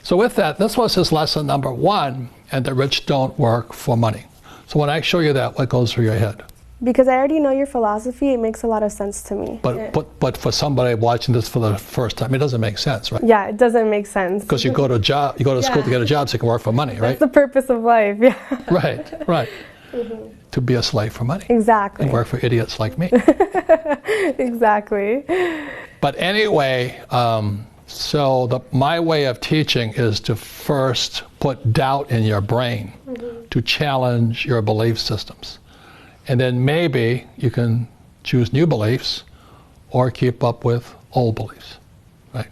So with that, this was his lesson number 1, and the rich don't work for money. So when I show you that, what goes through your head? Because I already know your philosophy, it makes a lot of sense to me. But for somebody watching this for the first time, it doesn't make sense, right? Yeah, it doesn't make sense. Because you go to school to get a job so you can work for money, right? That's the purpose of life, yeah. Right. To be a slave for money. Exactly. And work for idiots like me. Exactly. But anyway, my way of teaching is to first put doubt in your brain to challenge your belief systems. And then maybe you can choose new beliefs or keep up with old beliefs, right?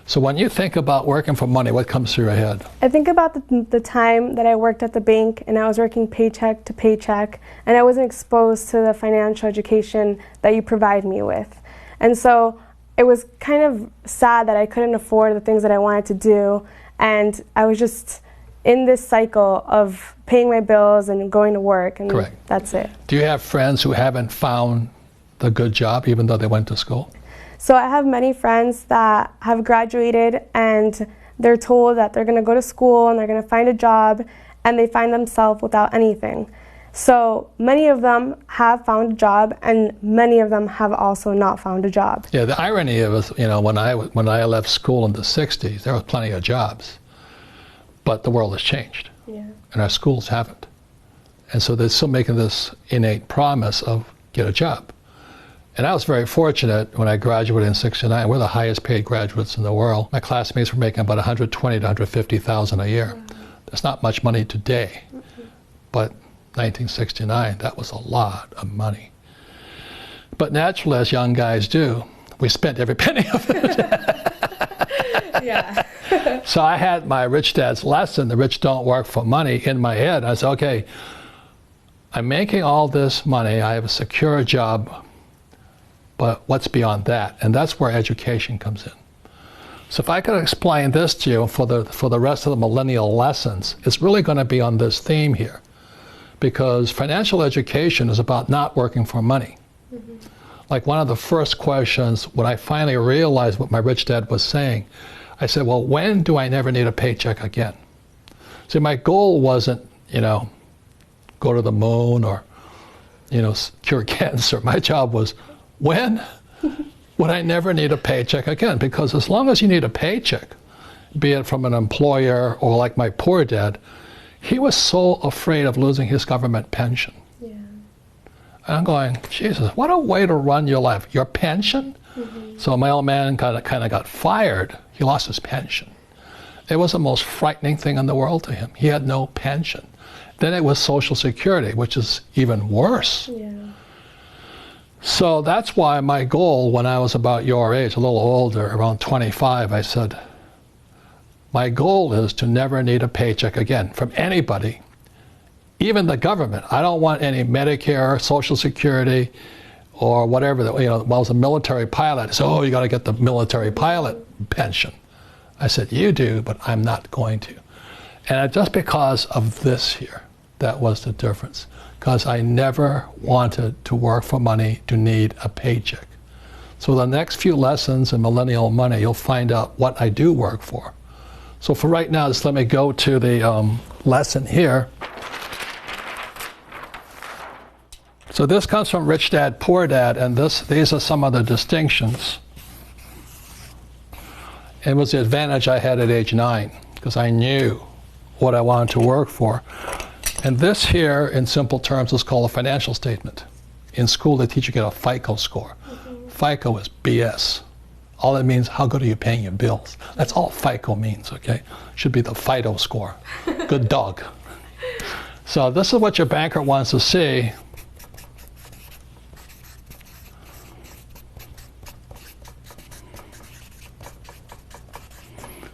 So when you think about working for money, what comes through your head? I think about the time that I worked at the bank and I was working paycheck to paycheck and I wasn't exposed to the financial education that you provide me with. And so it was kind of sad that I couldn't afford the things that I wanted to do, and I was just in this cycle of paying my bills and going to work, and Correct. That's it. Do you have friends who haven't found the good job even though they went to school? So I have many friends that have graduated and they're told that they're going to go to school and they're going to find a job, and they find themselves without anything. So many of them have found a job, and many of them have also not found a job. Yeah, the irony of it, when I left school in the 60s, there was plenty of jobs. But the world has changed, and our schools haven't. And so they're still making this innate promise of get a job. And I was very fortunate when I graduated in '69. We're the highest paid graduates in the world. My classmates were making about $120,000 to $150,000 a year. That's not much money today, but 1969, that was a lot of money. But naturally, as young guys do, we spent every penny of it. Yeah. So I had my rich dad's lesson, the rich don't work for money, in my head. I said, okay, I'm making all this money, I have a secure job, but what's beyond that? And that's where education comes in. So if I could explain this to you for the rest of the millennial lessons, it's really going to be on this theme here. Because financial education is about not working for money. Like one of the first questions, when I finally realized what my rich dad was saying, I said, well, when do I never need a paycheck again? See, my goal wasn't, go to the moon or, cure cancer. My job was, when would I never need a paycheck again? Because as long as you need a paycheck, be it from an employer or like my poor dad, he was so afraid of losing his government pension. Yeah. And I'm going, Jesus, what a way to run your life. Your pension? So my old man kind of got fired. He lost his pension. It was the most frightening thing in the world to him. He had no pension. Then it was Social Security, which is even worse. Yeah. So that's why my goal when I was about your age, a little older, around 25, I said, my goal is to never need a paycheck again from anybody, even the government. I don't want any Medicare, Social Security, or whatever. When I was a military pilot, I said, oh, you got to get the military pilot pension. I said, you do, but I'm not going to. And just because of this here, that was the difference. Because I never wanted to work for money to need a paycheck. So the next few lessons in Millennial Money, you'll find out what I do work for. So for right now, just let me go to the lesson here. So this comes from Rich Dad, Poor Dad, and these are some of the distinctions. It was the advantage I had at age 9, because I knew what I wanted to work for. And this here, in simple terms, is called a financial statement. In school, they teach you to get a FICO score. FICO is BS. All it means, how good are you paying your bills? That's all FICO means, okay? Should be the FIDO score. Good dog. So this is what your banker wants to see.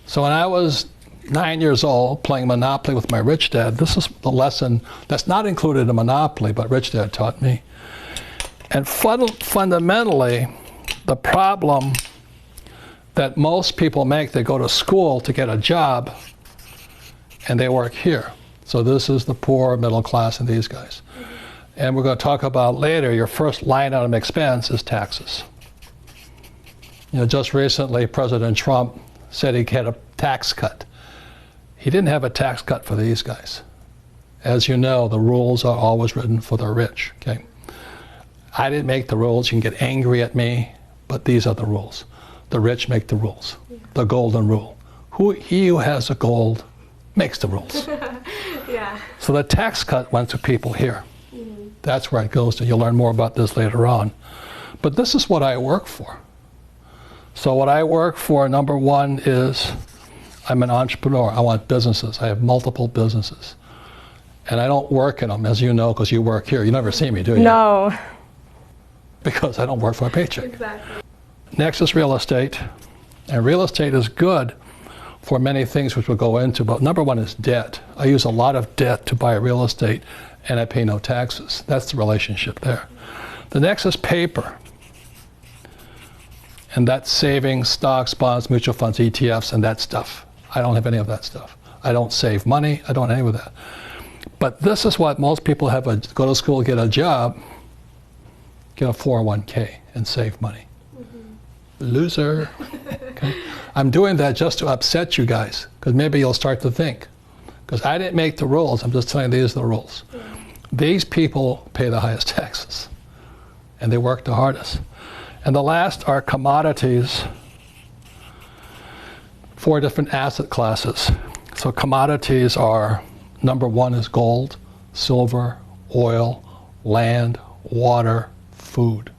So when I was 9 years old, playing Monopoly with my rich dad, this is the lesson that's not included in Monopoly, but rich dad taught me. And fundamentally, the problem that most people make, they go to school to get a job, and they work here. So this is the poor, middle class, and these guys. And we're going to talk about later, your first line item expense is taxes. Just recently, President Trump said he'd get a tax cut. He didn't have a tax cut for these guys. As you know, the rules are always written for the rich, okay? I didn't make the rules. You can get angry at me, but these are the rules. The rich make the rules. The golden rule. He who has the gold makes the rules. Yeah. So the tax cut went to people here. That's where it goes to. You'll learn more about this later on. But this is what I work for. So what I work for, number one, is I'm an entrepreneur. I want businesses. I have multiple businesses. And I don't work in them, as you know, because you work here. You never see me, do you? No. Because I don't work for a paycheck. Exactly. Next is real estate. And real estate is good for many things which we'll go into, but number one is debt. I use a lot of debt to buy real estate, and I pay no taxes. That's the relationship there. The next is paper. And that's savings, stocks, bonds, mutual funds, ETFs, and that stuff. I don't have any of that stuff. I don't save money. I don't have any of that. But this is what most people have: go to school, get a job, get a 401k, and save money. Loser. Okay. I'm doing that just to upset you guys, because maybe you'll start to think. Because I didn't make the rules. I'm just telling you these are the rules. These people pay the highest taxes, and they work the hardest. And the last are commodities. 4 different asset classes. So commodities are, number one is gold, silver, oil, land, water, food.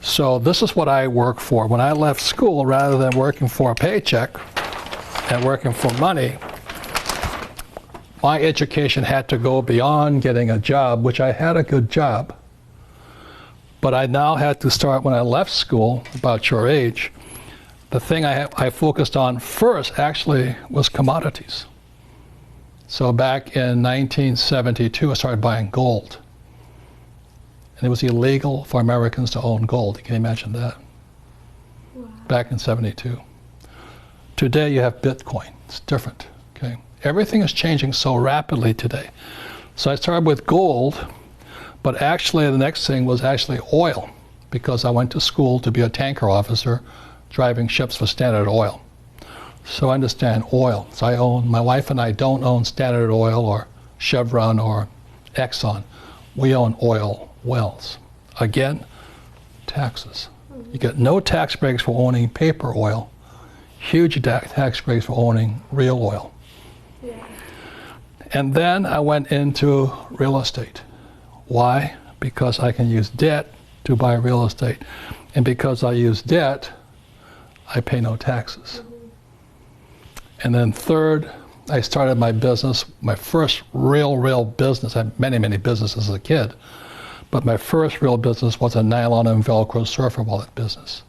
So this is what I work for. When I left school, rather than working for a paycheck and working for money, my education had to go beyond getting a job, which I had a good job. But I now had to start, when I left school, about your age, the thing I focused on first actually was commodities. So back in 1972, I started buying gold. And it was illegal for Americans to own gold. You can imagine that. Wow. Back in 72. Today you have Bitcoin. It's different. Okay. Everything is changing so rapidly today. So I started with gold, but actually the next thing was actually oil, because I went to school to be a tanker officer driving ships for Standard Oil. So I understand oil. So my wife and I don't own Standard Oil or Chevron or Exxon. We own oil wells. Again, taxes. You get no tax breaks for owning paper oil, huge tax breaks for owning real oil. Yeah. And then I went into real estate. Why? Because I can use debt to buy real estate. And because I use debt, I pay no taxes. And then third, I started my business, my first real business. I had many businesses as a kid. But my first real business was a nylon and Velcro surfer wallet business.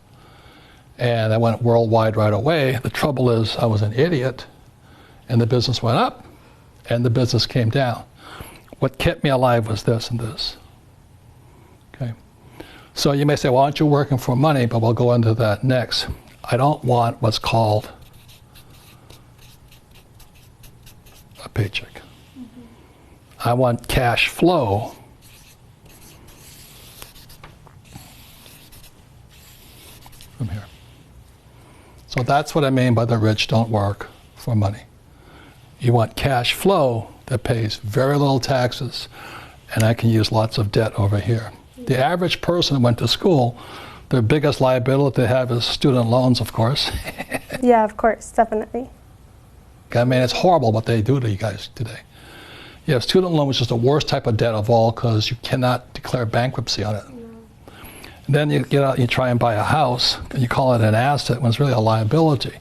And I went worldwide right away. The trouble is I was an idiot, and the business went up, and the business came down. What kept me alive was this and this. Okay. So you may say, well, aren't you working for money? But we'll go into that next. I don't want what's called a paycheck. I want cash flow. From here. So that's what I mean by the rich don't work for money. You want cash flow that pays very little taxes, and I can use lots of debt over here. The average person who went to school, their biggest liability they have is student loans, of course. Yeah, of course, definitely. I mean, it's horrible what they do to you guys today. You have student loan, which is the worst type of debt of all, because you cannot declare bankruptcy on it. And then you get out, you try and buy a house, and you call it an asset when it's really a liability.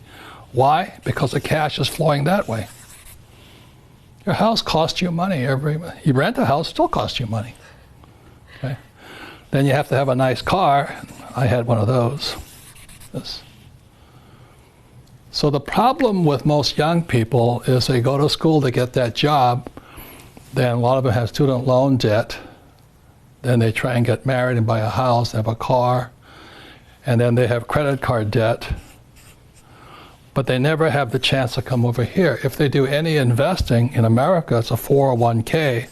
Why? Because the cash is flowing that way. Your house costs you money you rent a house, it still costs you money. Okay? Then you have to have a nice car. I had one of those. This. So the problem with most young people is they go to school to get that job, then a lot of them have student loan debt. Then they try and get married and buy a house, have a car, and then they have credit card debt. But they never have the chance to come over here. If they do any investing in America, it's a 401k,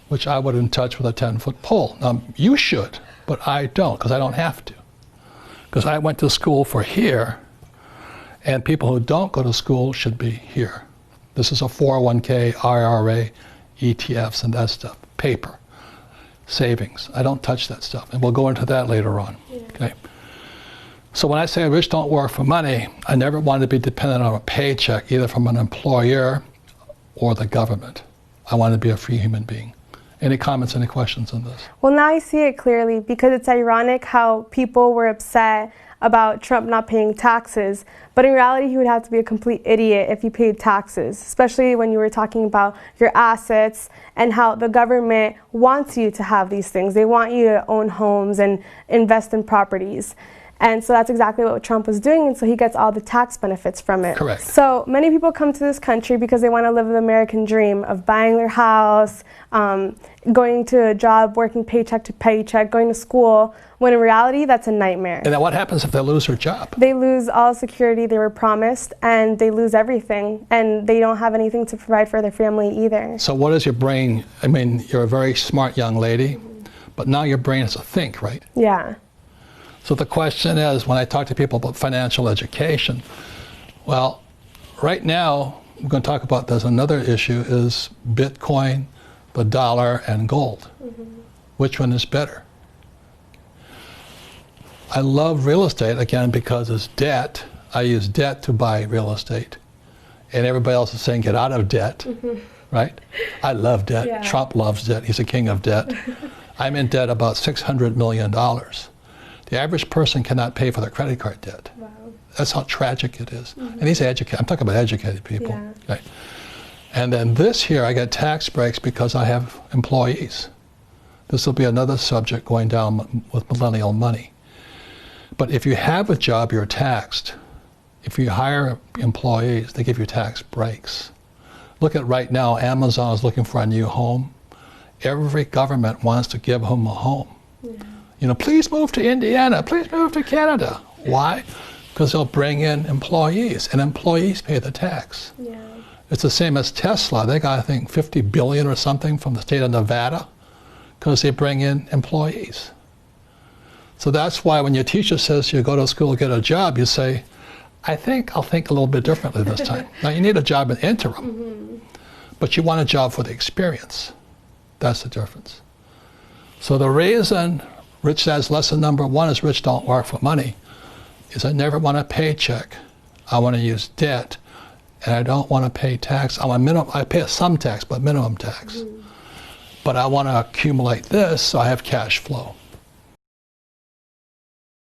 which I wouldn't touch with a 10-foot pole. Now, you should, but I don't, because I don't have to. Because I went to school for here, And people who don't go to school should be here. This is a 401k, IRA, ETFs, and that stuff. Paper, savings. I don't touch that stuff. And we'll go into that later on. Yeah. Okay. So when I say rich don't work for money, I never wanted to be dependent on a paycheck, either from an employer or the government. I wanted to be a free human being. Any comments, any questions on this? Well, now I see it clearly, because it's ironic how people were upset about Trump not paying taxes, but in reality he would have to be a complete idiot if he paid taxes, especially when you were talking about your assets and how the government wants you to have these things. They want you to own homes and invest in properties. And so that's exactly what Trump was doing, and so he gets all the tax benefits from it. Correct. So many people come to this country because they want to live the American dream of buying their house, going to a job, working paycheck to paycheck, going to school, when in reality that's a nightmare. And then what happens if they lose their job? They lose all security they were promised, and they lose everything, and they don't have anything to provide for their family either. So what is your brain? I mean, you're a very smart young lady, but now your brain is a think, right? Yeah. So the question is, when I talk to people about financial education, well, right now, we're going to talk about, there's another issue, is Bitcoin, the dollar, and gold. Mm-hmm. Which one is better? I love real estate, again, because it's debt. I use debt to buy real estate. And everybody else is saying, get out of debt, right? I love debt. Yeah. Trump loves debt. He's a king of debt. I'm in debt about $600 million. The average person cannot pay for their credit card debt. Wow. That's how tragic it is. Mm-hmm. And he's educated. I'm talking about educated people. Yeah. Okay. And then this here, I get tax breaks because I have employees. This will be another subject going down with millennial money. But if you have a job, you're taxed. If you hire employees, they give you tax breaks. Look at right now, Amazon is looking for a new home. Every government wants to give them a home. Yeah. You know, please move to Indiana, please move to Canada. Why? Because they'll bring in employees, and employees pay the tax. Yeah. It's the same as Tesla. They got, I think, $50 billion or something from the state of Nevada because they bring in employees. So that's why when your teacher says you go to school, get a job, you say, I think I'll think a little bit differently this time. Now, you need a job in interim, but you want a job for the experience. That's the difference. So the reason Rich Dad's lesson number one is rich don't work for money is I never want a paycheck. I want to use debt, and I don't want to pay tax. I pay some tax, but minimum tax. But I want to accumulate this so I have cash flow.